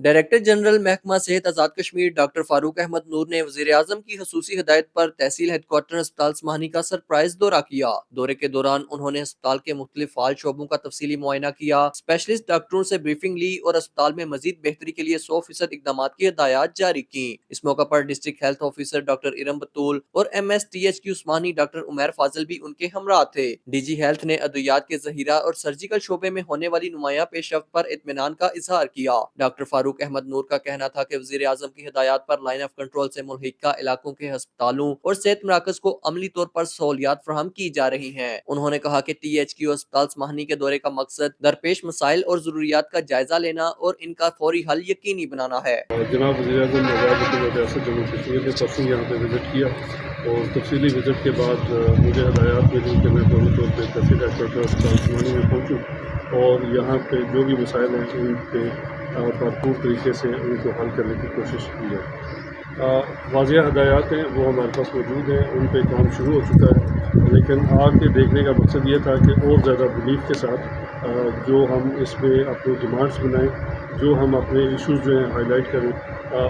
Director general महकमा सेहत आजाद Kashmir doctor Farooq Ahmad नूर ने वजीर आजम की खसूसी हिदायत पर तहसील हेडक्वार्टर अस्पताल स्मानी का सरप्राइज दौरा किया। दौरे के दौरान उन्होंने अस्पताल के मुख्तलिफ फाल शोबों का तफसीली मुआयना किया, स्पेशलिस्ट डॉक्टरों से ब्रीफिंग ली और अस्पताल में मजीद बेहतरी के लिए 100% इकदाम की हिदायत जारी की। इस मौका पर district health officer doctor Iram Batool और MSTHQ उस्मानी डॉक्टर उमैर फाजिल भी उनके हमरा थे। DG हेल्थ ने अद्वियात के जहीरा और सर्जिकल शोबे में होने वाली नुमाया पेशरफ्त पर इत्मीनान का इजहार किया। डॉक्टर फारूक अहमद नूर का कहना था कि वजीर आजम की हिदायत पर लाइन ऑफ कंट्रोल से मुल्हिका इलाकों के अस्पतालों और सेहत मराकज को अमली तौर पर सहूलियात फराहम की जा रही हैं। उन्होंने कहा कि THQ अस्पताल स्माहनी के दौरे का मकसद दरपेश मसाइल और जरूरियात का जायजा लेना और इनका फौरी हल यकीनी बनाना है। जनाब वज़ीर-ए-आज़म रियासत जम्मू कश्मीर ने परसों यहाँ पे विज़िट किया और तफसीली विज़िट के बाद मुझे हदायत मिली कि मैं फौरी तौर पर तहसील हेडक्वार्टर अस्पताल स्मानी में पहुँचूँ और यहाँ पे जो भी मसाइल हैं उन पे भरपूर तरीके से उनको हल करने की कोशिश की जाए। वाज़िया हदायत हैं वो हमारे पास मौजूद हैं, उन पे काम शुरू हो चुका है, लेकिन आके देखने का मकसद ये था कि और ज़्यादा बिलीफ के साथ जो हम इस पर अपनी डिमांड्स बनाएं, जो हम अपने इश्यूज जो हैं हाईलाइट करें,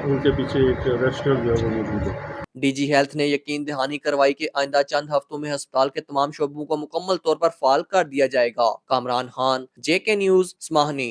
उनके पीछे एक रैशनल जो है वो मौजूद है। DG हेल्थ ने यकीन दहानी करवाई कि आइंदा चंद हफ्तों में अस्पताल के तमाम शोबों को मुकम्मल तौर पर फाल कर दिया जाएगा। Kamran Khan, JK news, स्माहनी।